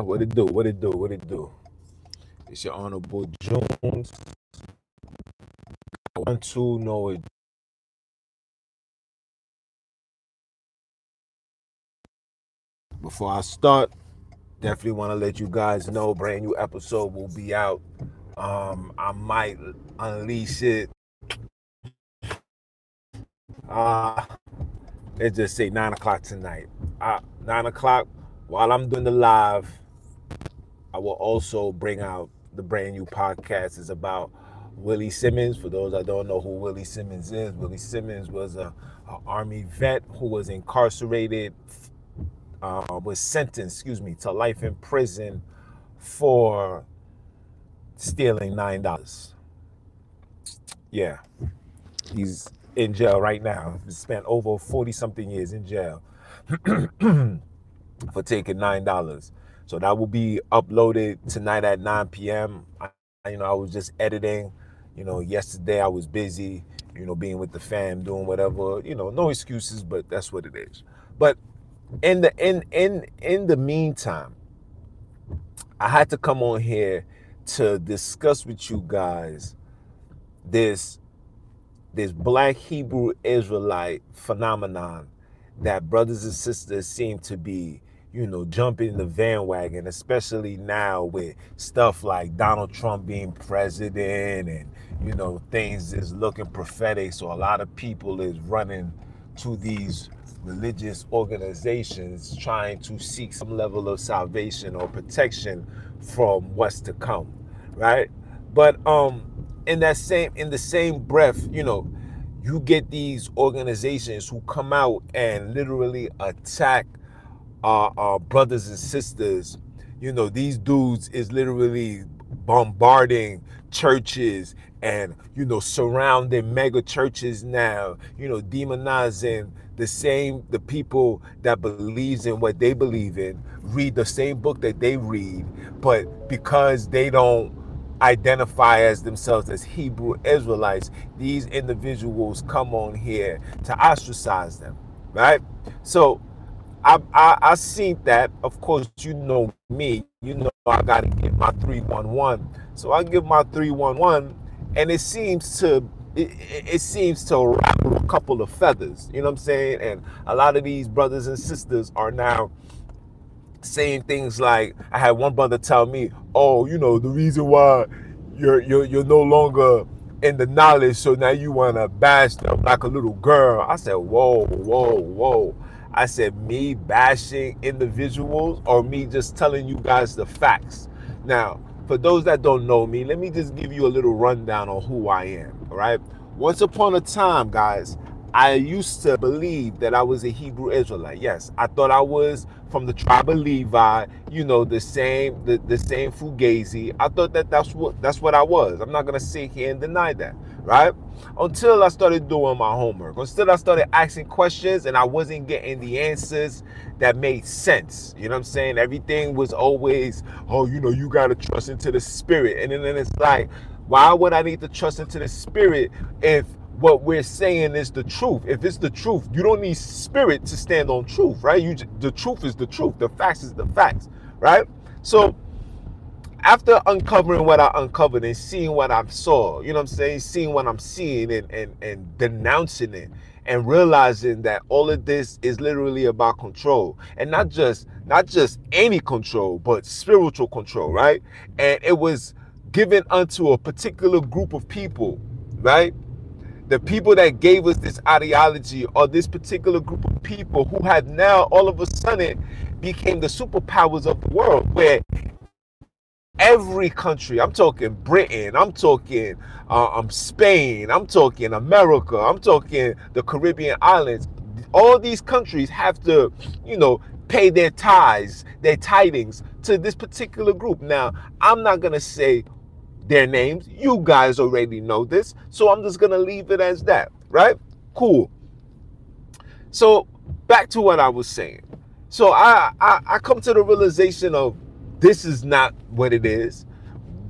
What it do? What it do? What it do? It's your Honorable Jones. 1 2 know it. Before I start, definitely want to let you guys know brand new episode will be out. I might unleash it. Uh let's just say 9 o'clock tonight. 9 o'clock while I'm doing the live. I will also bring out the brand new podcast. It's about Willie Simmons. For those that don't know who Willie Simmons is, Willie Simmons was a Army vet who was incarcerated, was sentenced, to life in prison for stealing $9. Yeah, he's in jail right now. He spent over 40 something years in jail for taking $9. So that will be uploaded tonight at 9 p.m. I was just editing. Yesterday I was busy, being with the fam, doing whatever, no excuses, but that's what it is. But in the meantime, I had to come on here to discuss with you guys this Black Hebrew Israelite phenomenon that brothers and sisters seem to be, jumping the bandwagon, especially now with stuff like Donald Trump being president and, things is looking prophetic. So a lot of people is running to these religious organizations trying to seek some level of salvation or protection from what's to come, right? But in the same breath, you get these organizations who come out and literally attack our brothers and sisters. These dudes is literally bombarding churches and, surrounding mega churches now, demonizing the people that believes in what they believe in, read the same book that they read, but because they don't identify as themselves as Hebrew Israelites, these individuals come on here to ostracize them, right? So I seen that. Of course, you know me. I gotta get my 311. So I give my 311, and it seems to rattle a couple of feathers. You know what I'm saying? And a lot of these brothers and sisters are now saying things like, I had one brother tell me, "Oh, the reason why you're no longer in the knowledge, so now you want to bash them like a little girl." I said, "Whoa, whoa, whoa." I said, me bashing individuals or me just telling you guys the facts? Now, for those that don't know me, let me just give you a little rundown on who I am, all right? Once upon a time, guys, I used to believe that I was a Hebrew Israelite. Yes, I thought I was from the tribe of Levi, the same Fugazi. I thought that's what I was. I'm not gonna sit here and deny that, right? Until I started doing my homework. Until I started asking questions and I wasn't getting the answers that made sense. You know what I'm saying? Everything was always, oh, you gotta trust into the spirit. And then it's like, why would I need to trust into the spirit if what we're saying is the truth? If it's the truth, you don't need spirit to stand on truth, right? The truth is the truth. The facts is the facts, right? So after uncovering what I uncovered and seeing what I saw, you know what I'm saying? Seeing what I'm seeing and denouncing it and realizing that all of this is literally about control, and not just any control, but spiritual control, right? And it was given unto a particular group of people, right? The people that gave us this ideology or this particular group of people who have now all of a sudden became the superpowers of the world, where every country, I'm talking Britain, I'm talking Spain, I'm talking America, I'm talking the Caribbean islands, all these countries have to, pay their tithes, their tidings to this particular group. Now, I'm not going to say their names. You guys already know this. So I'm just going to leave it as that, right? Cool. So back to what I was saying. So I come to the realization of this is not what it is.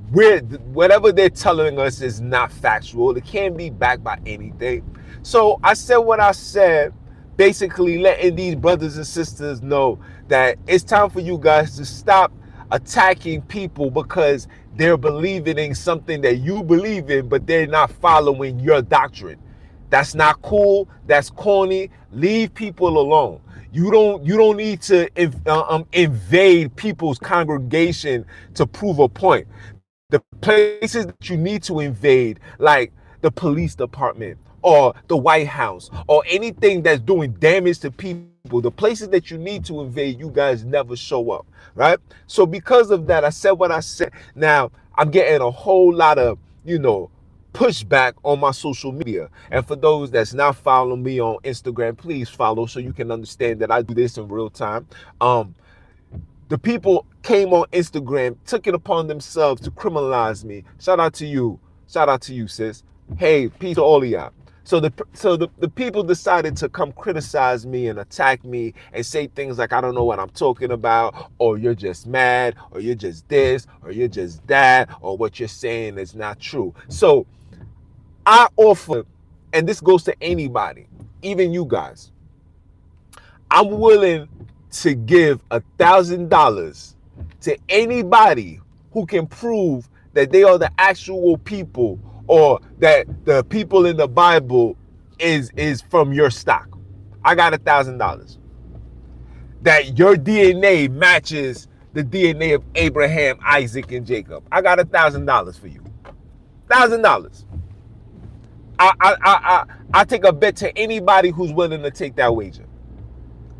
Whatever they're telling us is not factual. It can't be backed by anything. So I said what I said, basically letting these brothers and sisters know that it's time for you guys to stop attacking people because they're believing in something that you believe in, but they're not following your doctrine. That's not cool. That's corny. Leave people alone. You don't need to invade people's congregation to prove a point. The places that you need to invade, like the police department or the White House or anything that's doing damage to people, the places that you need to invade, you guys never show up, right? So because of that, I said what I said. Now I'm getting a whole lot of, pushback on my social media. And for those that's not following me on Instagram, please follow so you can understand that I do this in real time. The people came on Instagram, took it upon themselves to criminalize me. Shout out to you. Shout out to you, sis. Hey, peace to all of y'all. So the people decided to come criticize me and attack me and say things like, I don't know what I'm talking about, or you're just mad, or you're just this, or you're just that, or what you're saying is not true. So I offer, and this goes to anybody, even you guys, I'm willing to give $1,000 to anybody who can prove that they are the actual people, or that the people in the Bible is from your stock. I got $1,000. That your DNA matches the DNA of Abraham, Isaac, and Jacob. I got $1,000 for you. $1,000. I take a bet to anybody who's willing to take that wager.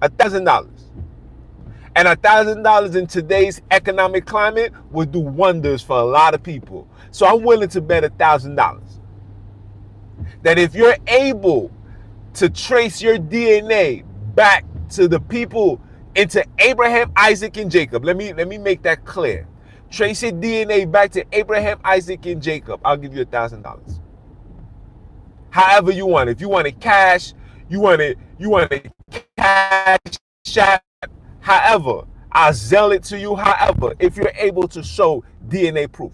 $1,000. And $1,000 in today's economic climate would do wonders for a lot of people. So I'm willing to bet $1,000 that if you're able to trace your DNA back to the people, into Abraham, Isaac, and Jacob. Let me make that clear. Trace your DNA back to Abraham, Isaac, and Jacob. I'll give you $1,000. However you want. If you want it cash, you want it cash. However, I'll sell it to you. However, if you're able to show DNA proof.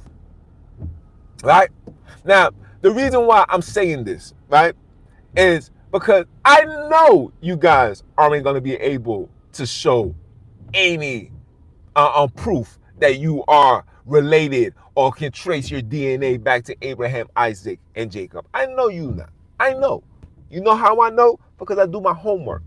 Right? Now, the reason why I'm saying this, right, is because I know you guys aren't going to be able to show any proof that you are related or can trace your DNA back to Abraham, Isaac, and Jacob. I know you not. I know. You know how I know? Because I do my homework.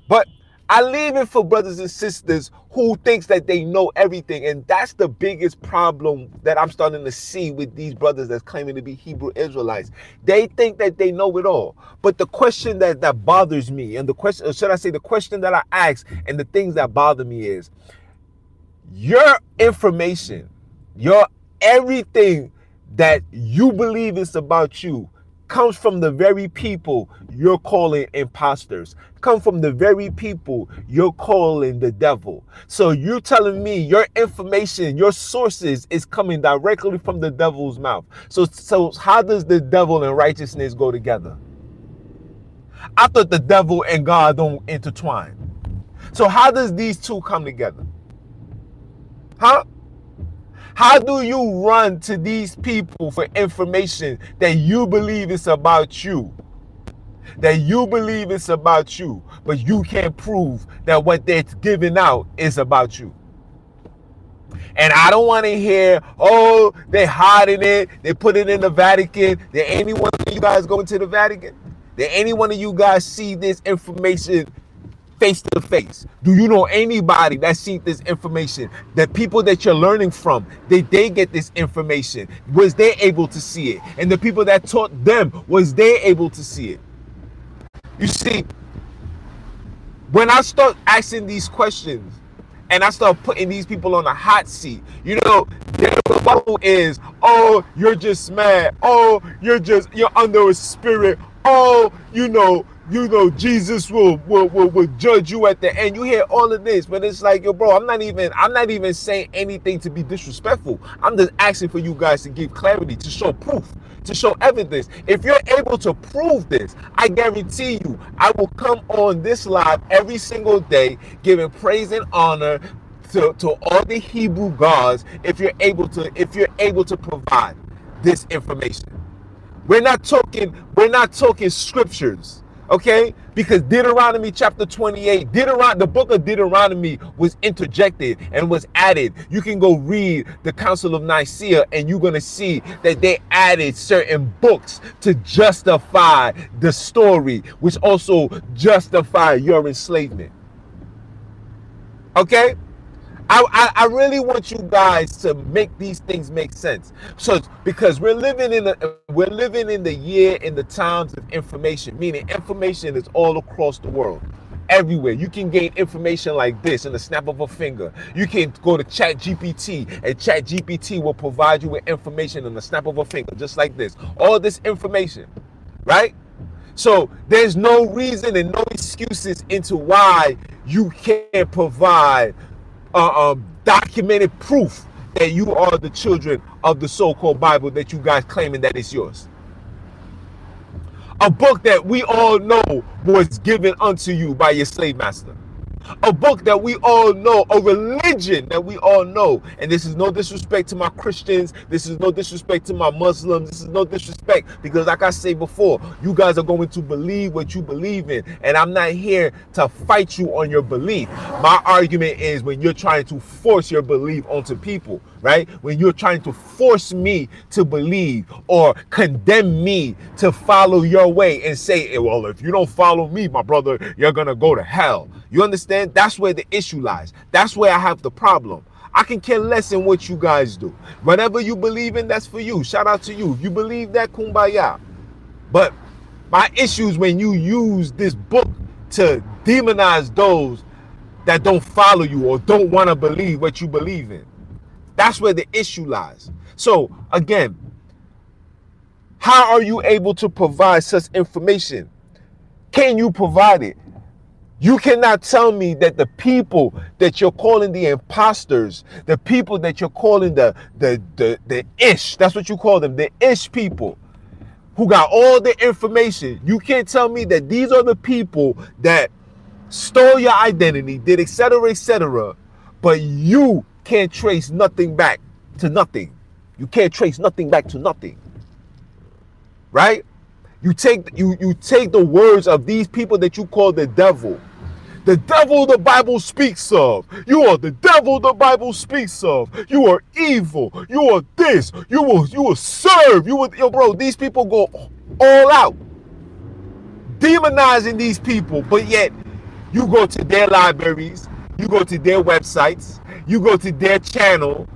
But I leave it for brothers and sisters who thinks that they know everything. And that's the biggest problem that I'm starting to see with these brothers that's claiming to be Hebrew Israelites. They think that they know it all. But the question that bothers me, and the question, or should I say the question that I ask, and the things that bother me is, your information, your everything that you believe is about you comes from the very people you're calling imposters, come from the very people you're calling the devil. So you're telling me your information, your sources is coming directly from the devil's mouth. So how does the devil and righteousness go together? I thought the devil and God don't intertwine. So how does these two come together? Huh? How do you run to these people for information that you believe is about you? That you believe it's about you, but you can't prove that what they're giving out is about you. And I don't want to hear, oh, they're hiding it, they put it in the Vatican. Did any one of you guys go into the Vatican? Did any one of you guys see this information face to face? Do you know anybody that seen this information? The people that you're learning from, did they get this information? Was they able to see it? And the people that taught them, was they able to see it? You see, when I start asking these questions and I start putting these people on a hot seat, their rebuttal is, oh, you're just mad. Oh, you're under a spirit. Oh, Jesus will judge you at the end. You hear all of this, but it's like, yo, bro, I'm not even saying anything to be disrespectful. I'm just asking for you guys to give clarity, to show proof, to show evidence. If you're able to prove this, I guarantee you, I will come on this live every single day, giving praise and honor to all the Hebrew gods. If you're able to provide this information. We're not talking scriptures, okay? Because Deuteronomy chapter 28, the book of Deuteronomy was interjected and was added. You can go read the Council of Nicaea and you're going to see that they added certain books to justify the story, which also justify your enslavement. Okay? I really want you guys to make these things make sense. So because we're living in the year in the times of information, meaning information is all across the world. Everywhere. You can gain information like this in the snap of a finger. You can go to ChatGPT and ChatGPT will provide you with information in the snap of a finger, just like this. All this information, right? So there's no reason and no excuses into why you can't provide documented proof that you are the children of the so-called Bible that you guys claiming that it's yours. A book that we all know was given unto you by your slave master. A book that we all know, a religion that we all know. And this is no disrespect to my Christians. This is no disrespect to my Muslims. This is no disrespect because like I said before, you guys are going to believe what you believe in. And I'm not here to fight you on your belief. My argument is when you're trying to force your belief onto people, right? When you're trying to force me to believe or condemn me to follow your way and say, well, if you don't follow me, my brother, you're going to go to hell. You understand? That's where the issue lies. That's where I have the problem. I can care less in what you guys do. Whatever you believe in, that's for you. Shout out to you. If you believe that, kumbaya. But my issue is when you use this book to demonize those that don't follow you or don't want to believe what you believe in. That's where the issue lies. So again, how are you able to provide such information? Can you provide it? You cannot tell me that the people that you're calling the imposters, the people that you're calling the ish, that's what you call them, the ish people who got all the information. You can't tell me that these are the people that stole your identity, did etc., but you can't trace nothing back to nothing. You can't trace nothing back to nothing. Right? You take the words of these people that you call the devil. The devil the Bible speaks of. You are the devil the Bible speaks of. You are evil. You are this. You will serve. Yo, bro, these people go all out. Demonizing these people, but yet you go to their libraries, you go to their websites, you go to their channel.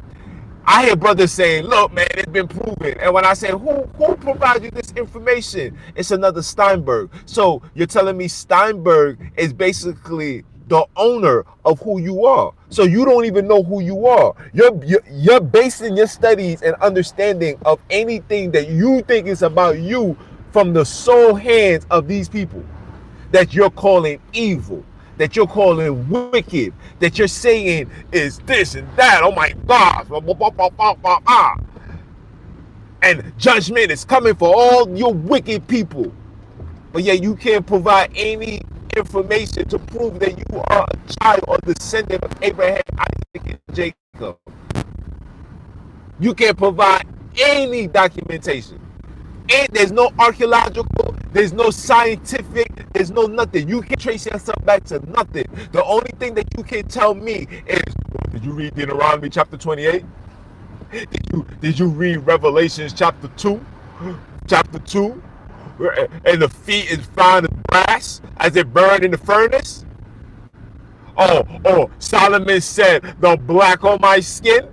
I hear brothers saying, look, man, it's been proven. And when I say, who provides you this information? It's another Steinberg. So you're telling me Steinberg is basically the owner of who you are. So you don't even know who you are. You're basing your studies and understanding of anything that you think is about you from the sole hands of these people that you're calling evil, that you're calling wicked, that you're saying is this and that. Oh my God. And judgment is coming for all your wicked people. But yet you can't provide any information to prove that you are a child or descendant of Abraham, Isaac, and Jacob. You can't provide any documentation. And there's no archaeological, there's no scientific, there's no nothing. You can't trace yourself back to nothing. The only thing that you can tell me is, did you read Deuteronomy chapter 28? Did you read Revelations chapter 2? Chapter 2? And the feet is fine as brass as it burned in the furnace? Oh, Solomon said, the black on my skin?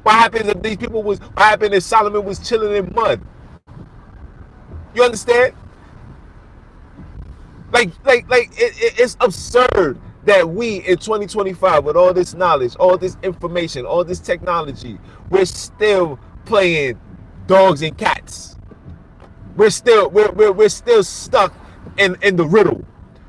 What happens if Solomon was chilling in mud? You understand? It's absurd that we in 2025 with all this knowledge, all this information, all this technology, we're still playing dogs and cats. We're still stuck in the riddle.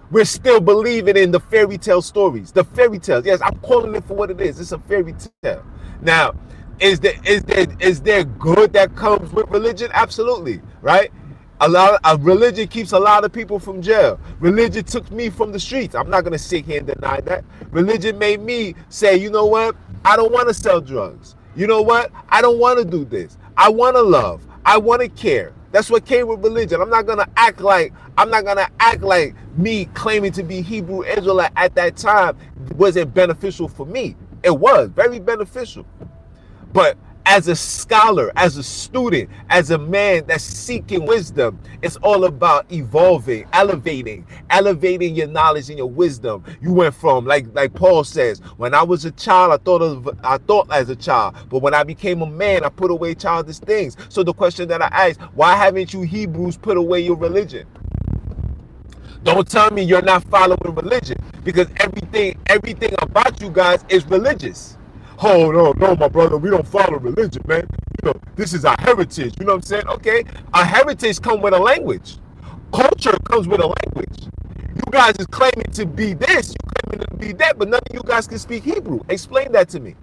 We're still believing in the fairy tale stories. The fairy tales. Yes, I'm calling it for what it is. It's a fairy tale. Now, is there good that comes with religion? Absolutely, right? A religion keeps a lot of people from jail. Religion took me from the streets. I'm not gonna sit here and deny that. Religion made me say, you know what? I don't want to sell drugs. You know what? I don't want to do this. I want to love. I want to care. That's what came with religion. I'm not gonna act like me claiming to be Hebrew Israelite at that time wasn't beneficial for me. It was very beneficial. But as a scholar, as a student, as a man that's seeking wisdom, it's all about evolving, elevating your knowledge and your wisdom. You went from, like Paul says, when I was a child, I thought as a child, but when I became a man, I put away childish things. So the question that I ask, why haven't you Hebrews put away your religion? Don't tell me you're not following religion, because everything about you guys is religious. Oh no, my brother, we don't follow religion, man. This is our heritage. You know what I'm saying? Okay, our heritage comes with a language. Culture comes with a language. You guys is claiming to be this, you claiming to be that, but none of you guys can speak Hebrew. Explain that to me.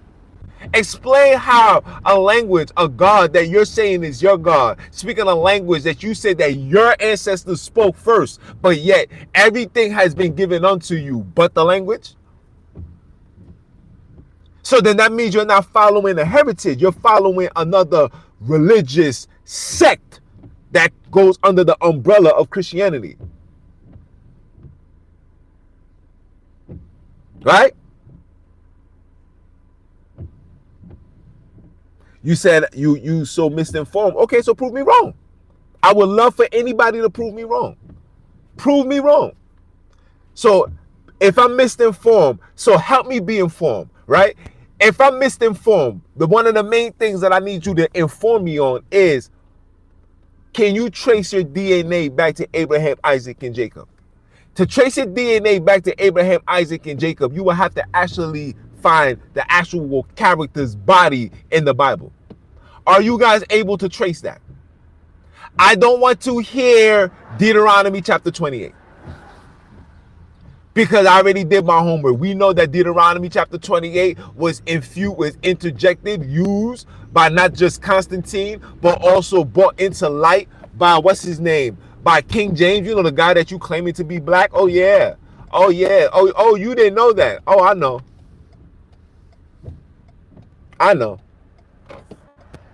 Explain how a language, a God that you're saying is your God, speaking a language that you said that your ancestors spoke first, but yet everything has been given unto you but the language. So then that means you're not following a heritage. You're following another religious sect that goes under the umbrella of Christianity. Right? You said you so misinformed. Okay, so prove me wrong. I would love for anybody to prove me wrong. Prove me wrong. So if I'm misinformed, so help me be informed, right? If I'm misinformed, one of the main things that I need you to inform me on is, can you trace your DNA back to Abraham, Isaac, and Jacob? To trace your DNA back to Abraham, Isaac, and Jacob, you will have to actually find the actual character's body in the Bible. Are you guys able to trace that? I don't want to hear Deuteronomy chapter 28. Because I already did my homework. We know that Deuteronomy chapter 28 was interjected, used by not just Constantine, but also brought into light by, what's his name? By King James, the guy that you claiming to be black. Oh yeah. Oh yeah. Oh, you didn't know that. Oh, I know.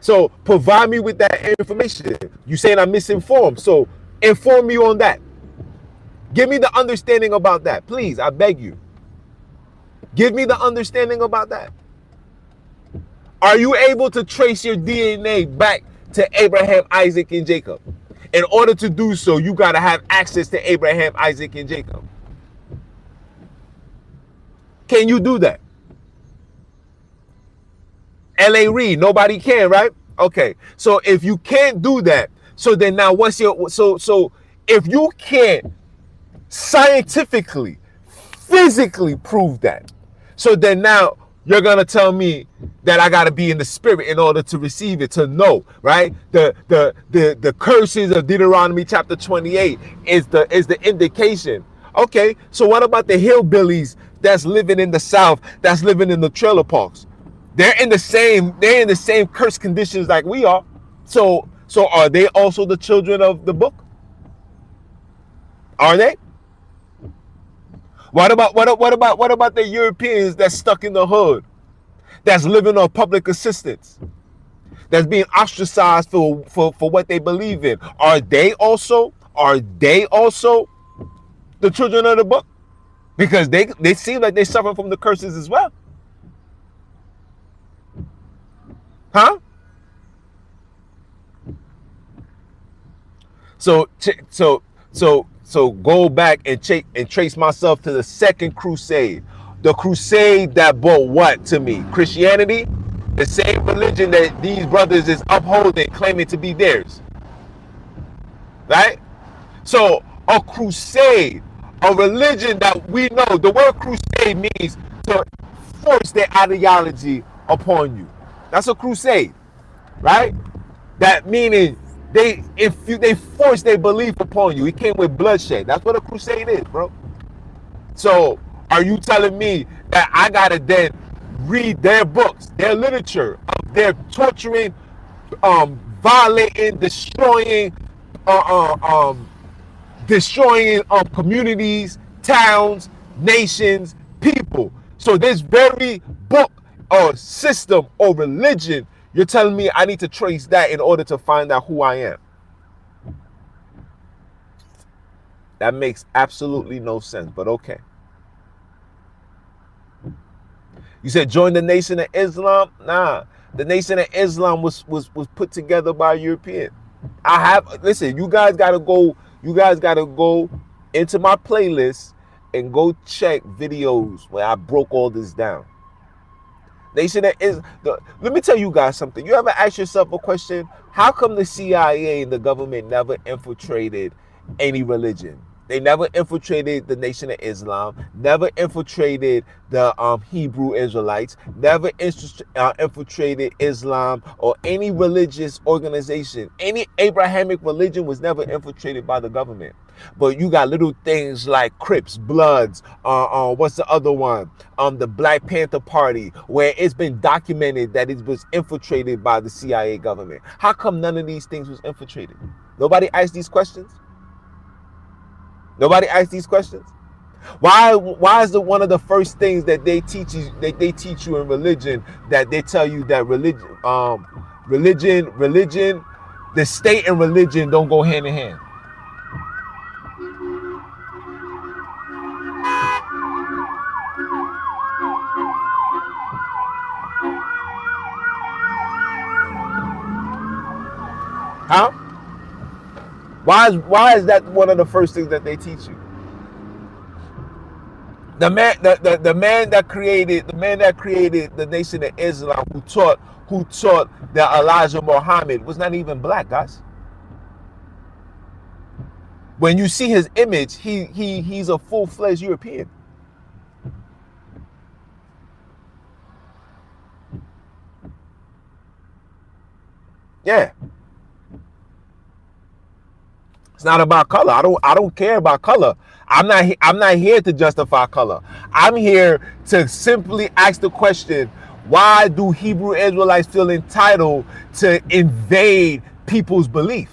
So provide me with that information. You saying I'm misinformed. So inform me on that. Give me the understanding about that. Please, I beg you. Give me the understanding about that. Are you able to trace your DNA back to Abraham, Isaac, and Jacob? In order to do so, you got to have access to Abraham, Isaac, and Jacob. Can you do that? L.A. Reid, nobody can, right? Okay. So if you can't do that, so then now what's your, so if you can't scientifically, physically prove that, so then now you're gonna tell me that I gotta be in the spirit in order to receive it, to know, right? The curses of Deuteronomy chapter 28 is the indication. Okay, so what about the hillbillies that's living in the South, that's living in the trailer parks? They're in the same cursed conditions like we are. So are they also the children of the book? Are they? What about the Europeans that's stuck in the hood, that's living on public assistance, that's being ostracized for what they believe in? Are they also the children of the book? Because they seem like they suffer from the curses as well. Huh? So go back and trace myself to the second crusade. The crusade that brought what to me? Christianity? The same religion that these brothers is upholding, claiming to be theirs. Right? So a crusade, a religion that we know, the word crusade means to force their ideology upon you. That's a crusade, right? That meaning they force their belief upon you. It came with bloodshed. That's what a crusade is, bro. So are you telling me that I gotta then read their books, their literature, their torturing, violating, destroying communities, towns, nations, people? So this very book or system or religion, you're telling me I need to trace that in order to find out who I am? That makes absolutely no sense, but okay. You said join the Nation of Islam? Nah. The Nation of Islam was put together by a European. Listen, you guys gotta go into my playlist and go check videos where I broke all this down. Let me tell you guys something. You ever ask yourself a question? How come the CIA and the government never infiltrated any religion? They never infiltrated the Nation of Islam, never infiltrated the Hebrew Israelites, never infiltrated Islam or any religious organization. Any Abrahamic religion was never infiltrated by the government. But you got little things like Crips, Bloods, what's the other one? The Black Panther Party, where it's been documented that it was infiltrated by the CIA government. How come none of these things was infiltrated? Nobody asked these questions? Nobody asked these questions? Why is it one of the first things that they teach you in religion, that they tell you that religion, the state and religion don't go hand in hand? Huh? Why is that one of the first things that they teach you? The man that created the Nation of Islam, who taught that Elijah Muhammad was not even black, guys. When you see his image, he's a full-fledged European. Yeah. It's not about color. I don't care about color. I'm not here to justify color. I'm here to simply ask the question, why do Hebrew Israelites feel entitled to invade people's belief?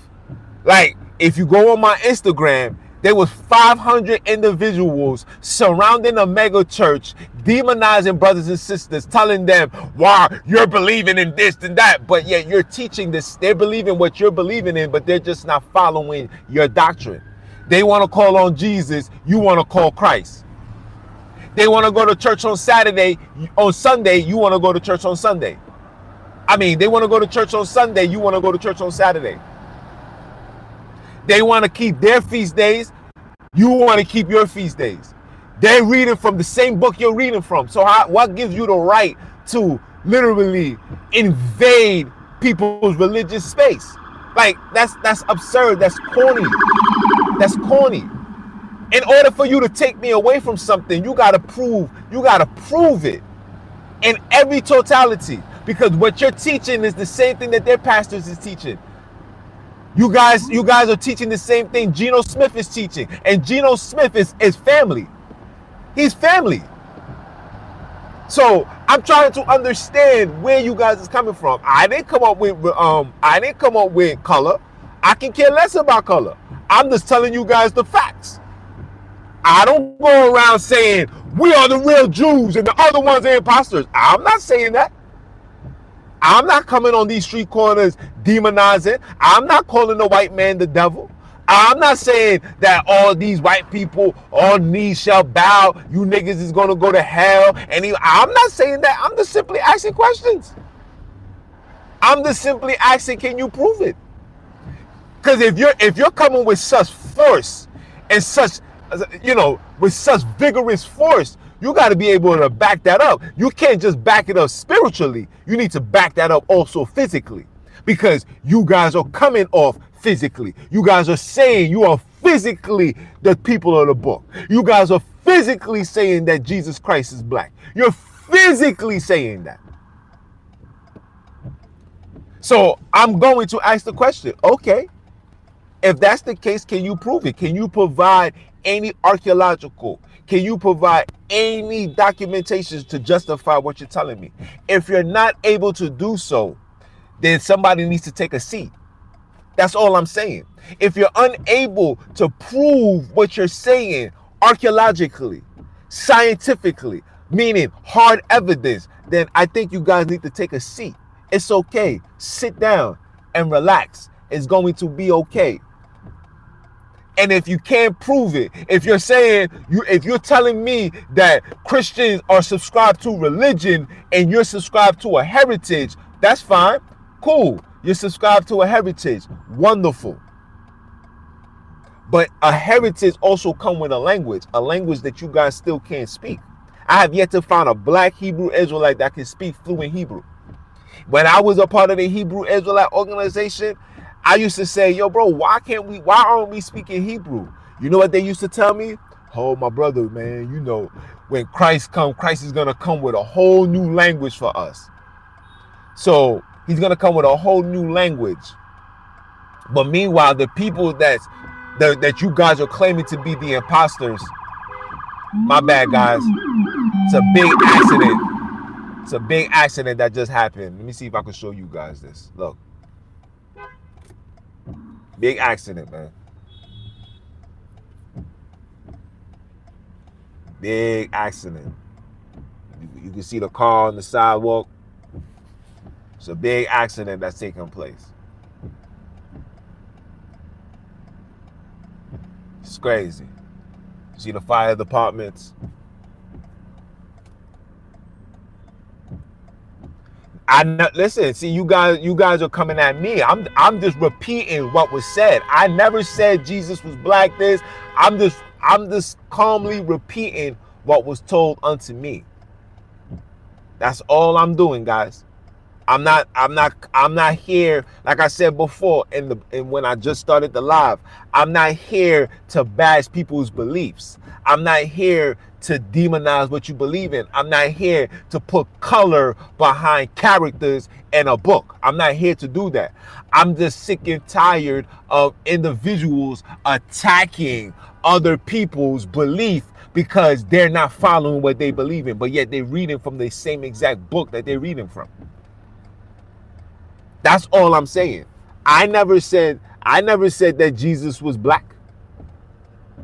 Like, if you go on my Instagram, there was 500 individuals surrounding a mega church, demonizing brothers and sisters, telling them, wow, you're believing in this and that, but yet you're teaching this. They're believing what you're believing in, but they're just not following your doctrine. They want to call on Jesus, you want to call Christ. They want to go to church on Saturday, on Sunday, you want to go to church on Sunday. They want to go to church on Sunday, you want to go to church on Saturday. They want to keep their feast days. You want to keep your feast days. They're reading from the same book you're reading from. So what gives you the right to literally invade people's religious space? Like, that's absurd. That's corny. That's corny. In order for you to take me away from something, you gotta prove it in every totality. Because what you're teaching is the same thing that their pastors is teaching. You guys are teaching the same thing Geno Smith is teaching. And Geno Smith is family. He's family. So I'm trying to understand where you guys is coming from. I didn't come up with color. I can care less about color. I'm just telling you guys the facts. I don't go around saying we are the real Jews and the other ones are imposters. I'm not saying that. I'm not coming on these street corners demonizing. I'm not calling the white man the devil. I'm not saying that all these white people, all knees shall bow, you niggas is going to go to hell. I'm not saying that. I'm just simply asking questions. I'm just simply asking, can you prove it? Because if you're coming with such force and such, with such vigorous force, you got to be able to back that up. You can't just back it up spiritually. You need to back that up also physically, because you guys are coming off physically. You guys are saying you are physically the people of the book. You guys are physically saying that Jesus Christ is black. You're physically saying that. So I'm going to ask the question, okay, if that's the case, can you prove it? Can you provide any archaeological? Can you provide any documentation to justify what you're telling me? If you're not able to do so, then somebody needs to take a seat. That's all I'm saying. If you're unable to prove what you're saying archaeologically, scientifically, meaning hard evidence, then I think you guys need to take a seat. It's okay. Sit down and relax. It's going to be okay. And if you can't prove it, if you're saying if you're telling me that Christians are subscribed to religion and you're subscribed to a heritage, that's fine. Cool. You're subscribed to a heritage. Wonderful. But a heritage also comes with a language that you guys still can't speak. I have yet to find a black Hebrew Israelite that can speak fluent Hebrew. When I was a part of the Hebrew Israelite organization, I used to say, yo, bro, why aren't we speaking Hebrew? You know what they used to tell me? Oh, my brother, man, you know, when Christ comes, Christ is going to come with a whole new language for us. So he's going to come with a whole new language. But meanwhile, the people that you guys are claiming to be the imposters, my bad, guys. It's a big accident. It's a big accident that just happened. Let me see if I can show you guys this. Look. Big accident, man. Big accident. You can see the car on the sidewalk. It's a big accident that's taking place. It's crazy. See the fire departments. Listen, see, you guys are coming at me. I'm just repeating what was said. I never said Jesus was black this. I'm just calmly repeating what was told unto me. That's all I'm doing, guys. I'm not here, like I said before and when I just started the live, I'm not here to bash people's beliefs. I'm not here to demonize what you believe in. I'm not here to put color behind characters in a book. I'm not here to do that. I'm just sick and tired of individuals attacking other people's belief because they're not following what they believe in, but yet they're reading from the same exact book that they're reading from. That's all I'm saying. I never said that Jesus was black.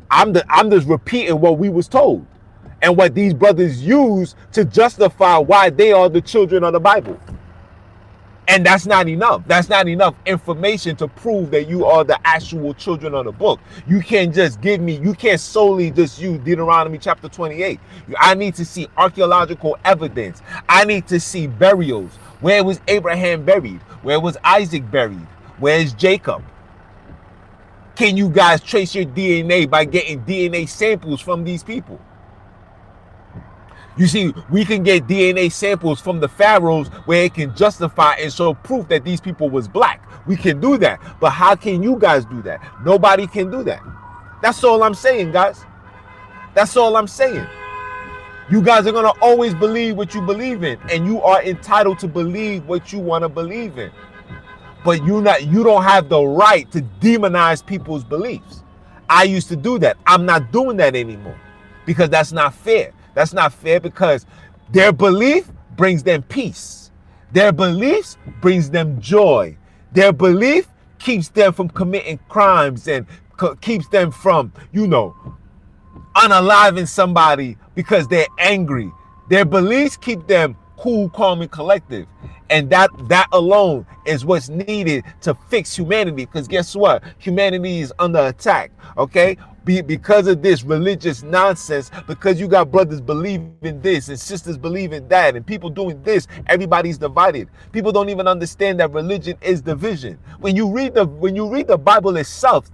I'm just repeating what we was told and what these brothers use to justify why they are the children of the Bible. And that's not enough. That's not enough information to prove that you are the actual children of the book. You can't solely just use Deuteronomy chapter 28. I need to see archaeological evidence. I need to see burials. Where was Abraham buried? Where was Isaac buried? Where is Jacob? Can you guys trace your DNA by getting DNA samples from these people? You see, we can get DNA samples from the pharaohs where it can justify and show proof that these people was black. We can do that. But how can you guys do that? Nobody can do that. That's all I'm saying, guys. That's all I'm saying. You guys are going to always believe what you believe in, and you are entitled to believe what you want to believe in. But you don't have the right to demonize people's beliefs. I used to do that. I'm not doing that anymore because that's not fair. That's not fair because their belief brings them peace. Their beliefs brings them joy. Their belief keeps them from committing crimes and keeps them from, unaliving somebody because they're angry. Their beliefs keep them cool, calm, and collective. And that alone is what's needed to fix humanity. Because guess what? Humanity is under attack. Okay? Because of this religious nonsense, because you got brothers believing this and sisters believing that and people doing this, everybody's divided. People don't even understand that religion is division. When you read the Bible itself,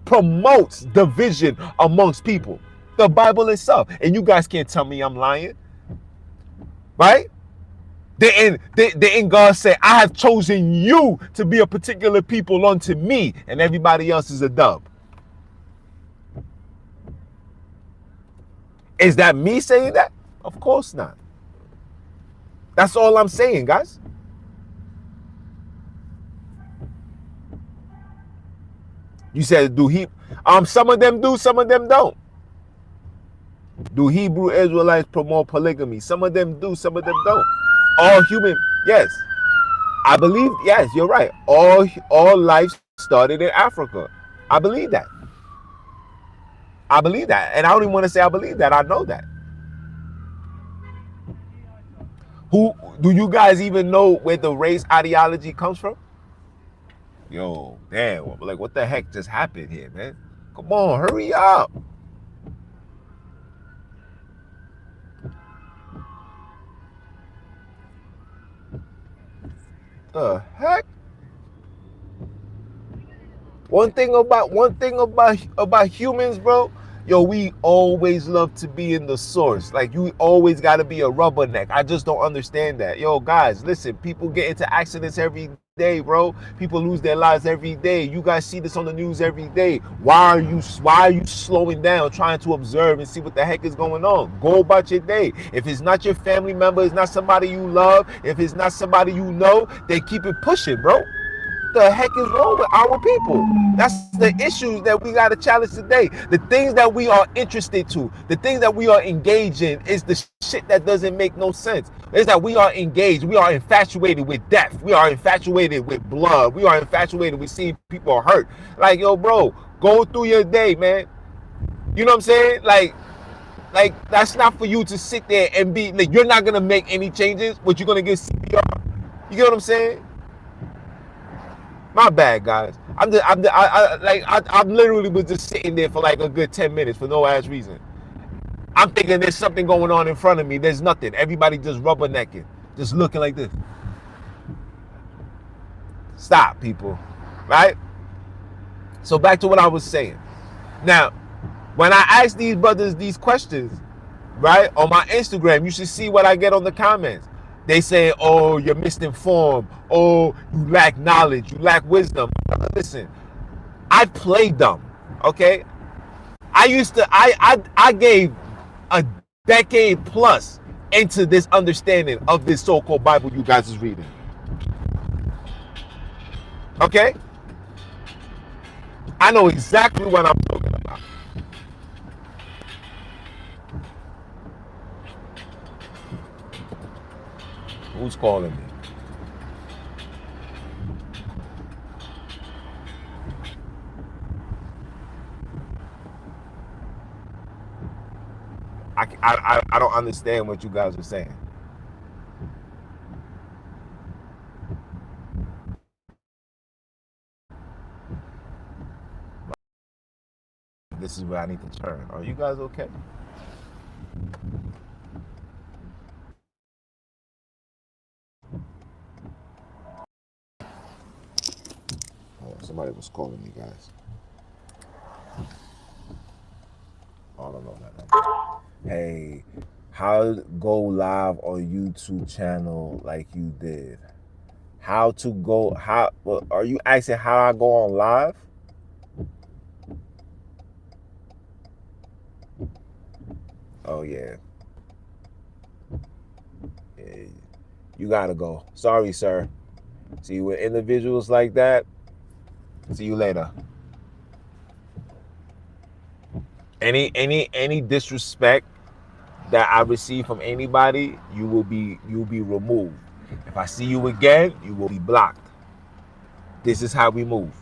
promotes division amongst people. The Bible itself. And you guys can't tell me I'm lying. Right? Didn't God say, I have chosen you to be a particular people unto me, and everybody else is a dub? Is that me saying that? Of course not. That's all I'm saying, guys. You said, some of them do, some of them don't. Do Hebrew Israelites promote polygamy? Some of them do, some of them don't. All human, yes. I believe, yes, you're right. All life started in Africa. I believe that. I believe that. And I don't even want to say I believe that. I know that. Who do you guys even know where the race ideology comes from? Yo, damn, like what the heck just happened here, man? Come on, hurry up. The heck? One thing about humans, bro. Yo, we always love to be in the source. Like you always got to be a rubberneck. I just don't understand that. Yo, guys, listen. People get into accidents every day, bro. People lose their lives every day. You guys see this on the news every day. Why are you slowing down, trying to observe and see what the heck is going on? Go about your day. If it's not your family member, it's not somebody you love, if it's not somebody you know, then keep it pushing, bro. The heck is wrong with our people? That's the issues that we got to challenge today. The things that we are interested to, the things that we are engaged in is the shit that doesn't make no sense. Is that we are engaged, we are infatuated with death, we are infatuated with blood, we are infatuated with seeing people hurt. Like, yo, bro, go through your day, man. You know what I'm saying? Like that's not for you to sit there and be like, you're not gonna make any changes, but you're gonna get CPR. You get what I'm saying? My bad, guys. I'm literally was just sitting there for like a good 10 minutes for no ass reason. I'm thinking there's something going on in front of me. There's nothing. Everybody just rubbernecking, just looking like this. Stop, people. Right? So back to what I was saying. Now, when I ask these brothers these questions, right, on my Instagram, you should see what I get on the comments. They say, oh, you're misinformed. Oh, you lack knowledge. You lack wisdom. Listen, I play dumb. Okay? I gave a decade plus into this understanding of this so-called Bible you guys is reading. Okay? I know exactly what I'm talking about. Who's calling me? I don't understand what you guys are saying. This is where I need to turn. Are you guys okay? Oh, somebody was calling me, guys. Oh, I don't know that number. Hey, how go live on YouTube channel like you did? How to go? How? Well, are you asking how I go on live? Oh yeah. Yeah. You gotta go. Sorry, sir. See, with individuals like that, see you later. Any disrespect that I receive from anybody, you'll be removed. If I see you again, you will be blocked. This is how we move.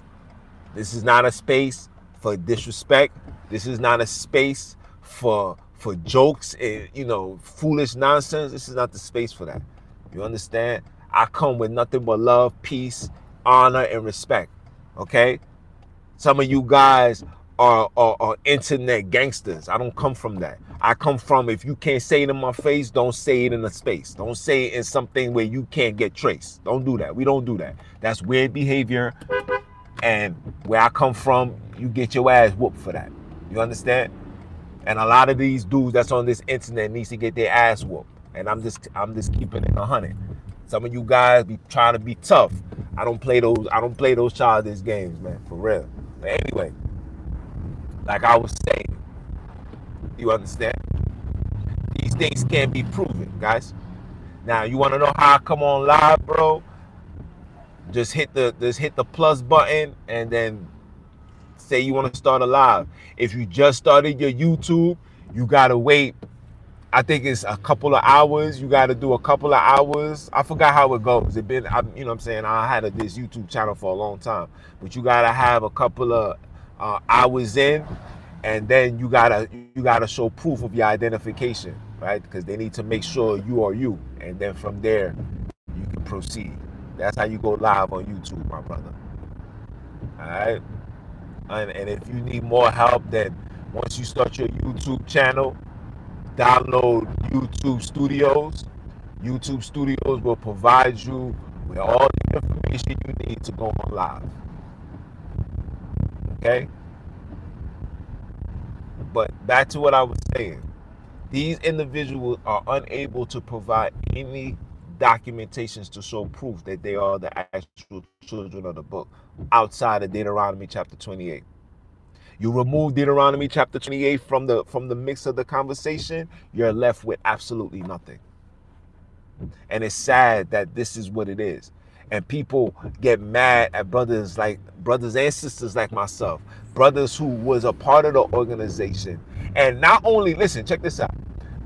This is not a space for disrespect. This is not a space for jokes and foolish nonsense. This is not the space for that. You understand? I come with nothing but love, peace, honor, and respect. Okay? Some of you guys are internet gangsters. I don't come from that. I come from, if you can't say it in my face, don't say it in a space. Don't say it in something where you can't get traced. Don't do that. We don't do that. That's weird behavior. And where I come from, you get your ass whooped for that. You understand? And a lot of these dudes that's on this internet needs to get their ass whooped. And I'm just keeping it 100. Some of you guys be trying to be tough. I don't play those childish games, man, for real. But anyway, like I was saying, you understand? These things can't be proven, guys. Now, you want to know how I come on live, bro? Just hit the plus button and then say you want to start a live. If you just started your YouTube, you gotta wait. I think it's a couple of hours. You got to do a couple of hours. I forgot how it goes. You know what I'm saying? I had this YouTube channel for a long time, but you got to have a couple of hours in, and then you gotta show proof of your identification, right? Because they need to make sure you are you, and then from there you can proceed. That's how you go live on YouTube, my brother. All right. And if you need more help, then once you start your YouTube channel, download YouTube Studios. YouTube Studios will provide you with all the information you need to go on live. Okay? But back to what I was saying. These individuals are unable to provide any documentations to show proof that they are the actual children of the book outside of Deuteronomy chapter 28. You remove Deuteronomy chapter 28 from the mix of the conversation, you're left with absolutely nothing. And it's sad that this is what it is. And people get mad at brothers and sisters like myself, brothers who was a part of the organization. And not only, listen, check this out.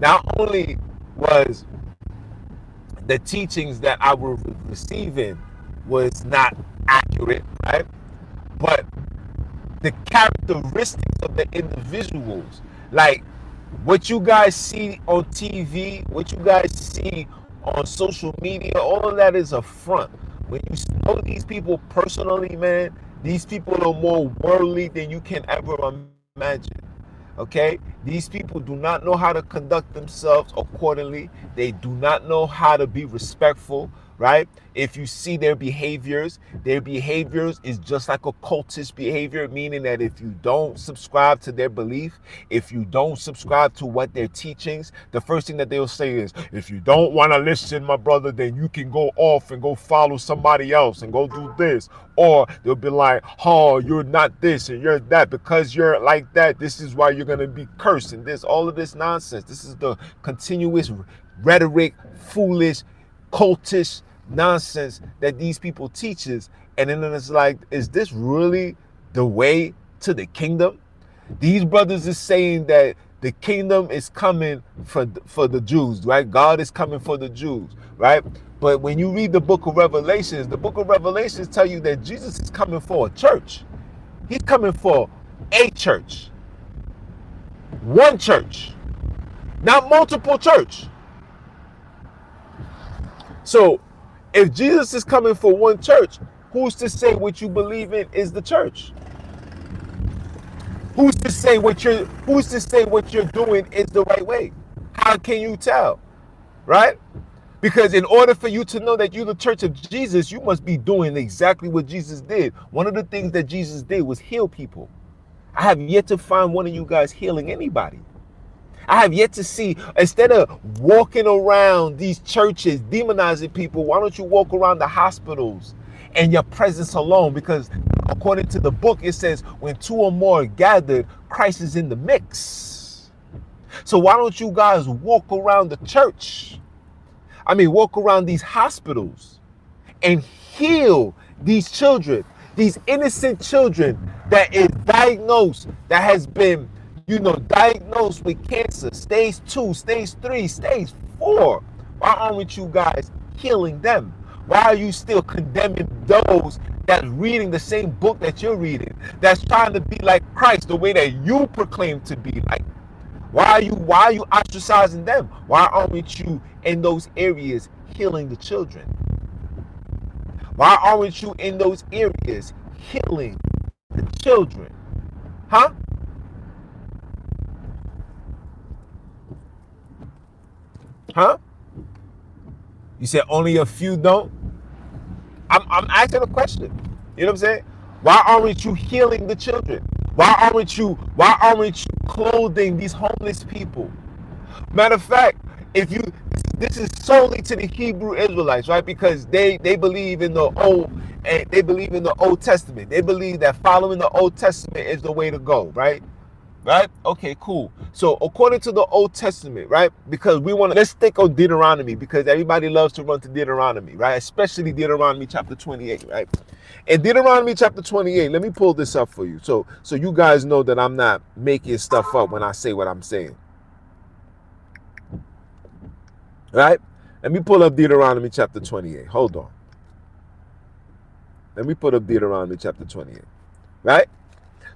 Not only was the teachings that I was receiving was not accurate, right? But the characteristics of the individuals, like what you guys see on TV, what you guys see on social media, all of that is a front. When you know these people personally, man, these people are more worldly than you can ever imagine. Okay? These people do not know how to conduct themselves accordingly. They do not know how to be respectful, right? If you see their behaviors is just like a cultist behavior, meaning that if you don't subscribe to their belief, if you don't subscribe to what their teachings, the first thing that they'll say is, if you don't want to listen, my brother, then you can go off and go follow somebody else and go do this. Or they'll be like, oh, you're not this and you're that. Because you're like that, this is why you're going to be cursed. And this, all of this nonsense. This is the continuous rhetoric, foolish, cultish nonsense that these people teaches. And then it's like, is this really the way to the kingdom? These brothers is saying that the kingdom is coming for the Jews, right? God is coming for the Jews, right? But when you read the book of Revelations tell you that Jesus is coming for a church. He's coming for a church. One church. Not multiple church. So if Jesus is coming for one church, who's to say what you believe in is the church? Who's to say what you're doing is the right way? How can you tell? Right? Because in order for you to know that you're the church of Jesus, you must be doing exactly what Jesus did. One of the things that Jesus did was heal people. I have yet to find one of you guys healing anybody. I have yet to see, instead of walking around these churches demonizing people, why don't you walk around the hospitals in your presence alone? Because according to the book, it says when two or more are gathered, Christ is in the mix. So why don't you guys walk around the church? Walk around these hospitals and heal these children, these innocent children that is diagnosed, that has been diagnosed with cancer, stage 2, stage 3, stage 4. Why aren't you guys healing them? Why are you still condemning those that's reading the same book that you're reading, that's trying to be like Christ the way that you proclaim to be like? Why are you ostracizing them? Why aren't you in those areas healing the children? Why aren't you in those areas healing the children? Huh? Huh? You said only a few don't? I'm asking a question. You know what I'm saying? Why aren't you healing the children? Why aren't you clothing these homeless people? Matter of fact, this is solely to the Hebrew Israelites, right? Because they believe in the Old Testament. They believe that following the Old Testament is the way to go, right? Right? Okay, cool. So according to the Old Testament, right? Because let's stick on Deuteronomy, because everybody loves to run to Deuteronomy, right? Especially Deuteronomy chapter 28, right? In Deuteronomy chapter 28, let me pull this up for you. So you guys know that I'm not making stuff up when I say what I'm saying. Right? Let me pull up Deuteronomy chapter 28. Hold on. Let me put up Deuteronomy chapter 28. Right?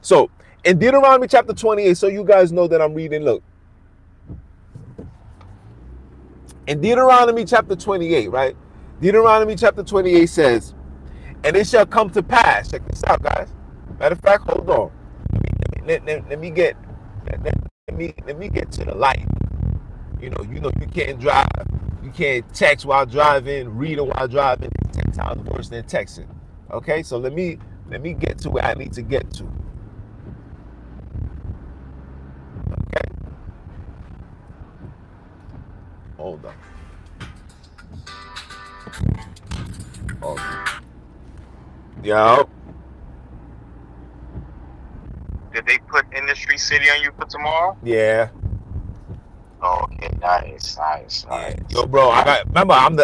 So in Deuteronomy chapter 28, so you guys know that I'm reading, look. In Deuteronomy chapter 28, right? Deuteronomy chapter 28 says, and it shall come to pass, check this out, guys. Matter of fact, hold on. Let me get let me get to the light. You can't drive. You can't text while driving, reading while driving. It's 10 times worse than texting. Okay, so let me get to where I need to get to. Okay, hold on. Hold on. Yo, Did they put Industry City on you for tomorrow? yeah, Oh, okay, nice, nice, yeah. nice. Yo, bro, I got. Remember, I'm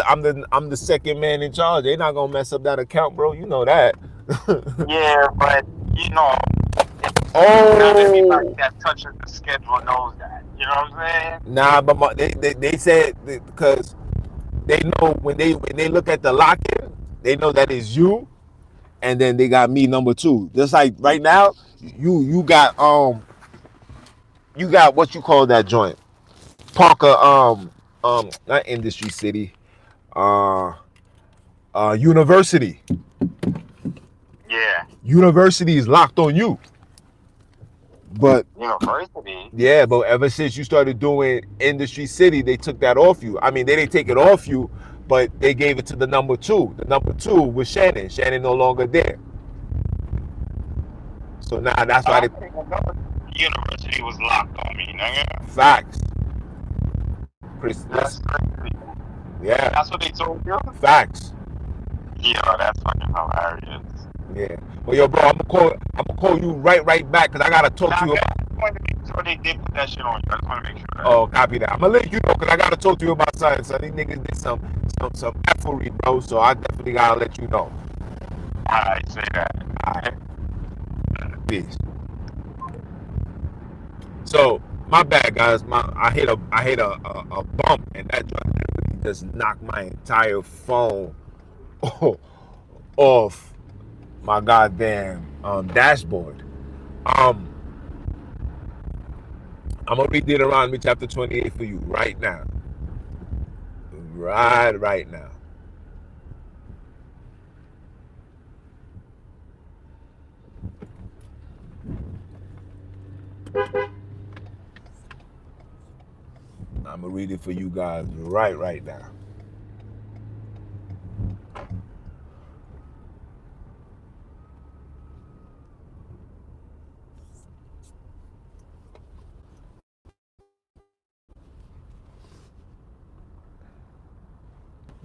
the second man in charge. They're not gonna mess up that account, bro. You know that. Yeah, but you know, not everybody Oh, that touches the schedule knows that. You know what I'm saying? nah, but they said because they know when they look at the lock-in, they know that it's you, and then they got me number two. Just like right now, you got what you call that joint, Parker, not Industry City, uh University. Yeah, University is locked on you, but university. yeah, but ever since you started doing Industry City, they took that off you. I mean, they didn't take it off you, but they gave it to the number two. The number two was Shannon. Shannon no longer there. So now that's why I they didn't even know university was locked on me, nigga. facts. Chris, That's listen, crazy. yeah, That's what they told you? facts. Yo, that's fucking hilarious. Yeah. Well, yo, bro, I'm gonna call you right back because I gotta talk Now, to you I about. just wanted to make sure they did put that shit on you. I just want to make sure that. Oh, copy that. I'm gonna let you know because I gotta talk to you about something. So these niggas did some effery, bro. So I definitely gotta let you know. I say that. All right, peace. So my bad, guys. I hit a bump, and that just knocked my entire phone off my goddamn dashboard. Um, I'm gonna read Deuteronomy chapter 28 for you right now. Right now. I'm gonna read it for you guys right now.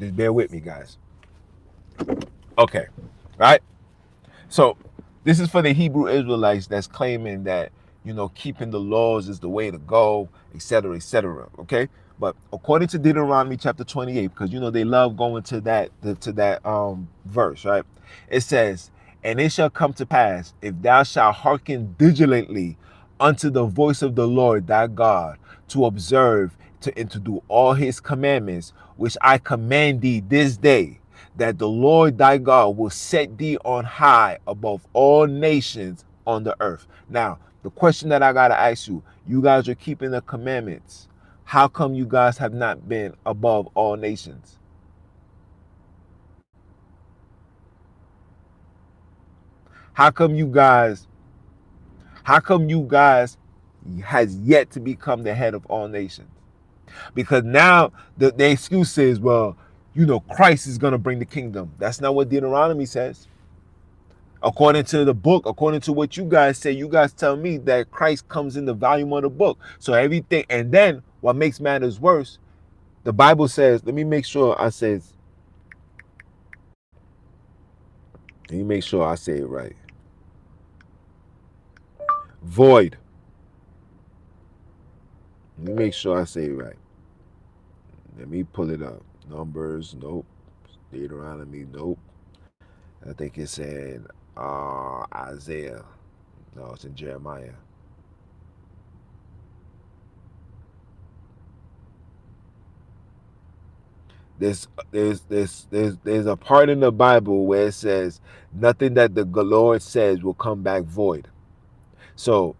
Just bear with me, guys. Okay, right? So this is for the Hebrew Israelites that's claiming that keeping the laws is the way to go, etc., etc. Okay, but according to Deuteronomy chapter 28, because they love going to that verse, right? It says, "And it shall come to pass if thou shalt hearken diligently unto the voice of the Lord thy God to observe and to do all his commandments which I command thee this day." That the Lord thy God will set thee on high above all nations on the earth. Now, the question that I got to ask you, you guys are keeping the commandments. How come you guys have not been above all nations? How come you guys, how come you guys has yet to become the head of all nations? Because now the excuse is, well, Christ is going to bring the kingdom. That's not what Deuteronomy says. According to the book, according to what you guys say, you guys tell me that Christ comes in the volume of the book. So everything, and then what makes matters worse, the Bible says, let me make sure I say it right. Void. Let me make sure I say it right. Let me pull it up. Numbers, nope. Deuteronomy, nope. I think it's in Isaiah. No, it's in Jeremiah. There's a part in the Bible where it says nothing that the Lord says will come back void. So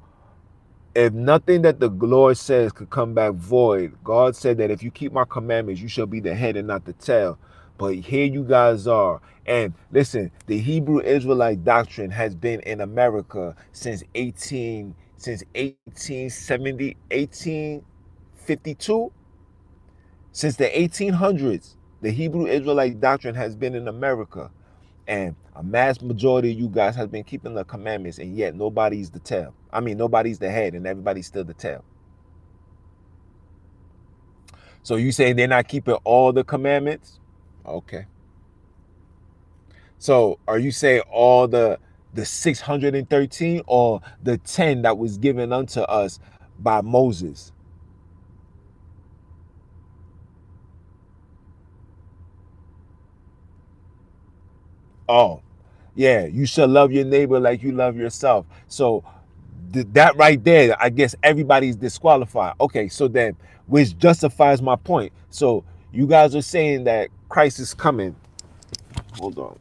if nothing that the Lord says could come back void, God said that if you keep my commandments, you shall be the head and not the tail. But here you guys are. And listen, the Hebrew Israelite doctrine has been in America since 1870, 1852. Since the 1800s, the Hebrew Israelite doctrine has been in America. And a mass majority of you guys has been keeping the commandments, and yet nobody's the tail. I mean, nobody's the head, and everybody's still the tail. So you say they're not keeping all the commandments? Okay. So are you saying all the 613 or the 10 that was given unto us by Moses? Oh, yeah, you should love your neighbor like you love yourself. So that right there, I guess everybody's disqualified. Okay, so then, which justifies my point. So you guys are saying that Christ is coming. Hold on.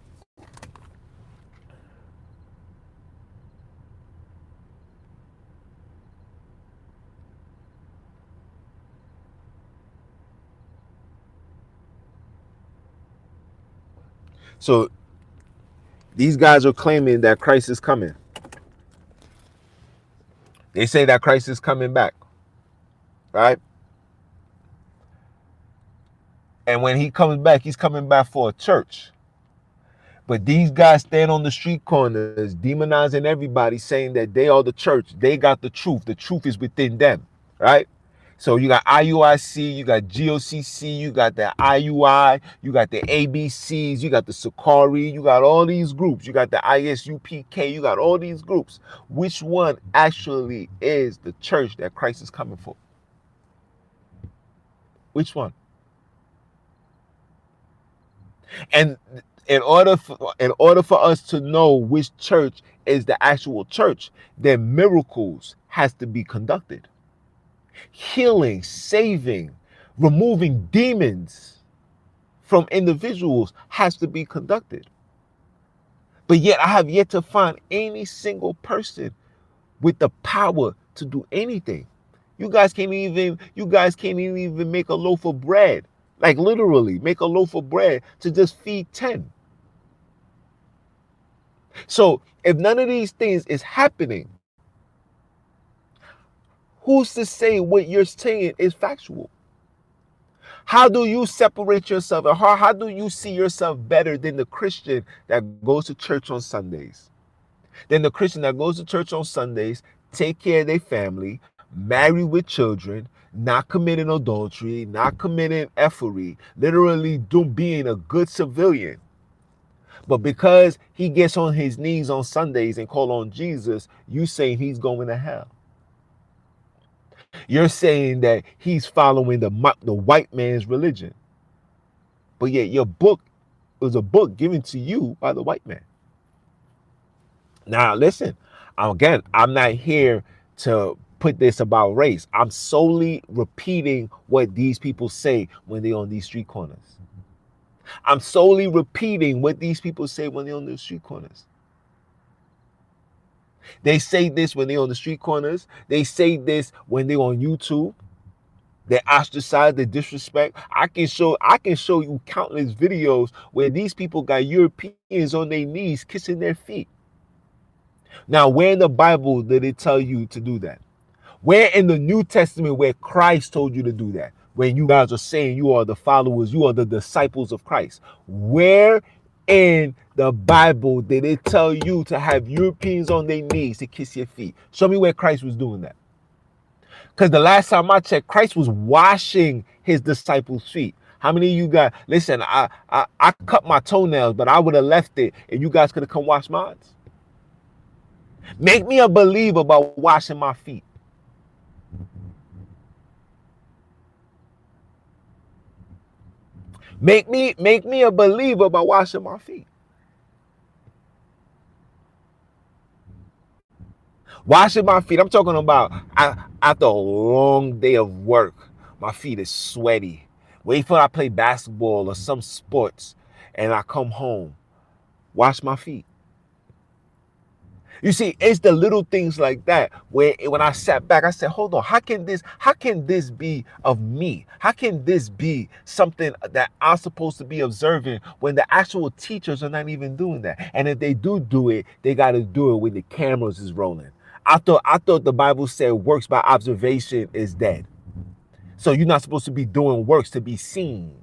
So these guys are claiming that Christ is coming. They say that Christ is coming back, right? And when he comes back, he's coming back for a church. But these guys stand on the street corners, demonizing everybody, saying that they are the church. They got the truth. The truth is within them, right? So you got IUIC, you got GOCC, you got the IUI, you got the ABCs, you got the Sakari, you got all these groups. You got the ISUPK, you got all these groups. Which one actually is the church that Christ is coming for? Which one? And in order for us to know which church is the actual church, then miracles has to be conducted. Healing, saving, removing demons from individuals has to be conducted. But yet I have yet to find any single person with the power to do anything. You guys can't even make a loaf of bread. Like literally make a loaf of bread to just feed 10. So if none of these things is happening, who's to say what you're saying is factual? How do you separate yourself? Or how do you see yourself better than the Christian that goes to church on Sundays? Than the Christian that goes to church on Sundays, take care of their family, married with children, not committing adultery, not committing effery, literally being a good civilian. But because he gets on his knees on Sundays and call on Jesus, you saying he's going to hell. You're saying that he's following the white man's religion. But yet your book was a book given to you by the white man. Now listen, again, I'm not here to put this about race. I'm solely repeating what these people say when they're on these street corners. I'm solely repeating what these people say when they're on the street corners. They say this when they're on the street corners. They say this when they're on YouTube. They ostracize, they disrespect. I can show you countless videos where these people got Europeans on their knees kissing their feet. Now, where in the Bible did it tell you to do that? Where in the New Testament where Christ told you to do that? When you guys are saying you are the followers, you are the disciples of Christ. Where in the Bible did it tell you to have Europeans on their knees to kiss your feet? Show me where Christ was doing that. Because the last time I checked, Christ was washing his disciples' feet. How many of you guys, listen, I cut my toenails, but I would have left it and you guys could have come wash mine. Make me a believer about washing my feet. Make me a believer by washing my feet. Washing my feet. I'm talking about after a long day of work, my feet is sweaty. Wait for I play basketball or some sports, and I come home, wash my feet. You see, it's the little things like that where when I sat back, I said, hold on, how can this be of me? How can this be something that I'm supposed to be observing when the actual teachers are not even doing that? And if they do it, they gotta do it when the cameras is rolling. I thought the Bible said works by observation is dead. So you're not supposed to be doing works to be seen.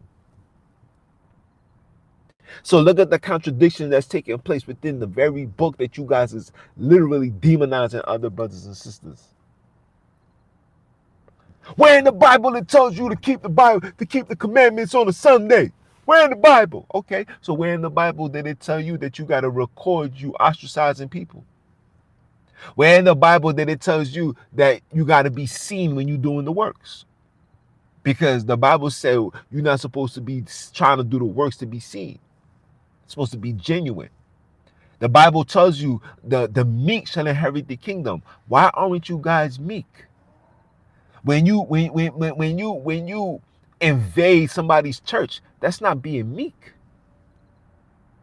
So look at the contradiction that's taking place within the very book that you guys is literally demonizing other brothers and sisters. Where in the Bible it tells you to keep the Bible, to keep the commandments on a Sunday? Where in the Bible? Okay, so where in the Bible did it tell you that you got to record you ostracizing people? Where in the Bible did it tells you that you got to be seen when you're doing the works? Because the Bible said you're not supposed to be trying to do the works to be seen. It's supposed to be genuine. The Bible tells you the meek shall inherit the kingdom. Why aren't you guys meek? When you invade somebody's church, that's not being meek.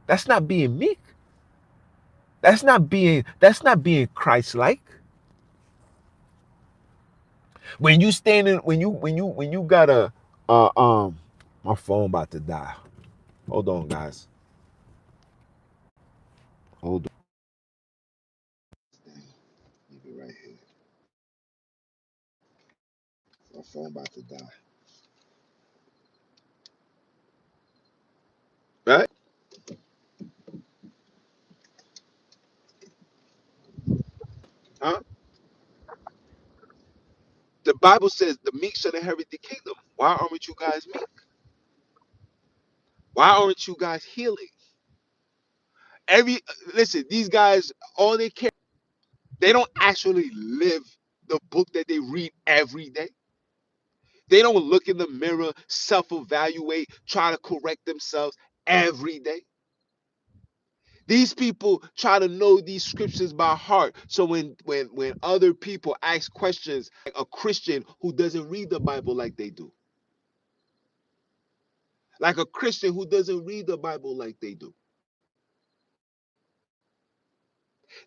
That's not being meek. That's not being Christ-like. When you standing, when you got a my phone about to die. Hold on, guys. Hold on. Leave it right here. My phone about to die. Right? Huh? The Bible says the meek shall inherit the kingdom. Why aren't you guys meek? Why aren't you guys healing? Every Listen, these guys, all they care, they don't actually live the book that they read every day. They don't look in the mirror, self-evaluate, try to correct themselves every day. These people try to know these scriptures by heart. So when other people ask questions, like a Christian who doesn't read the Bible like they do, like a Christian who doesn't read the Bible like they do,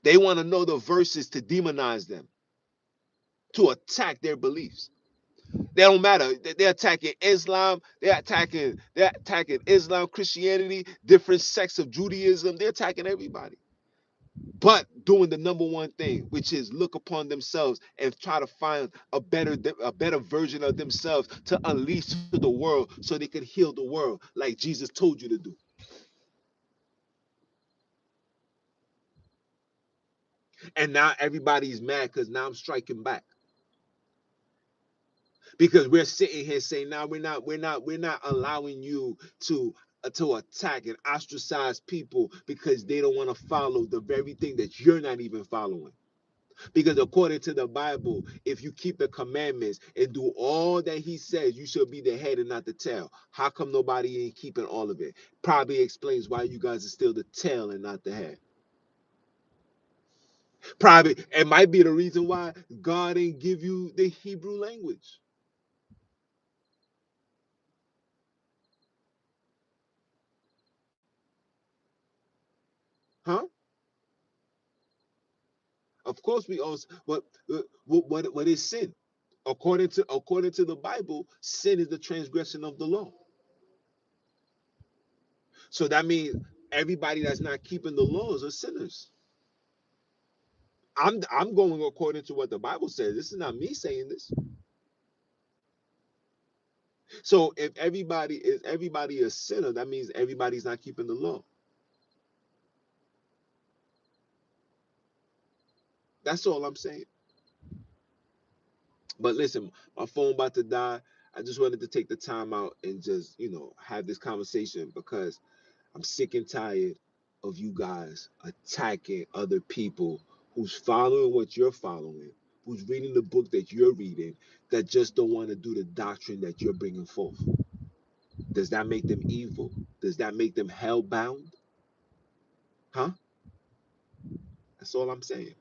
they want to know the verses to demonize them, to attack their beliefs. They don't matter. They're attacking Islam. They're attacking Islam, Christianity, different sects of Judaism. They're attacking everybody. But doing the number one thing, which is look upon themselves and try to find a better version of themselves to unleash to the world so they can heal the world like Jesus told you to do. And now everybody's mad because now I'm striking back. Because we're sitting here saying now we're not allowing you to attack and ostracize people because they don't want to follow the very thing that you're not even following. Because according to the Bible, if you keep the commandments and do all that he says, you should be the head and not the tail. How come nobody ain't keeping all of it? Probably explains why you guys are still the tail and not the head. Probably it might be the reason why God ain't give you the Hebrew language. Huh? Of course we also what is sin? According to the Bible, sin is the transgression of the law. So that means everybody that's not keeping the laws are sinners. I'm going according to what the Bible says. This is not me saying this. So if everybody a sinner, that means everybody's not keeping the law. That's all I'm saying. But listen, my phone about to die. I just wanted to take the time out and just, have this conversation because I'm sick and tired of you guys attacking other people who's following what you're following, who's reading the book that you're reading, that just don't want to do the doctrine that you're bringing forth. Does that make them evil? Does that make them hell bound? Huh? That's all I'm saying.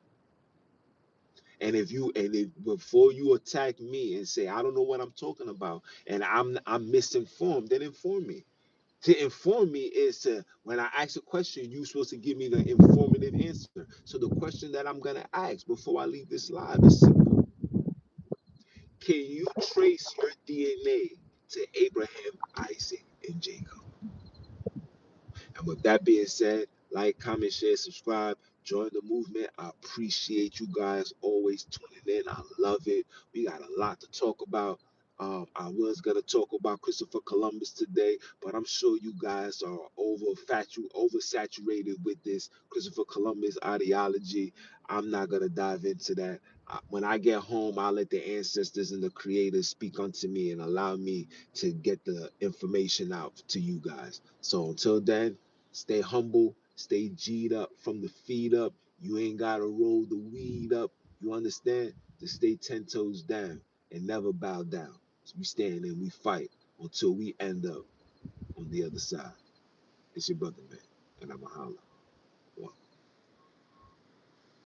And if before you attack me and say I don't know what I'm talking about and I'm misinformed, then inform me. To inform me is to, when I ask a question, you're supposed to give me the informative answer. So the question that I'm gonna ask before I leave this live is simple: can you trace your DNA to Abraham, Isaac, and Jacob? And with that being said, like, comment, share, subscribe, join the movement. I appreciate you guys always tuning in. I love it. We got a lot to talk about. I was gonna talk about Christopher Columbus today, but I'm sure you guys are oversaturated with this Christopher Columbus ideology. I'm not gonna dive into that. When I get home, I'll let the ancestors and the creators speak unto me and allow me to get the information out to you guys. So until then, stay humble, stay G'd up from the feet up. You ain't gotta roll the weed up. You understand? To stay 10 toes down and never bow down. So we stand and we fight until we end up on the other side. It's your brother, man, and I'm a holla.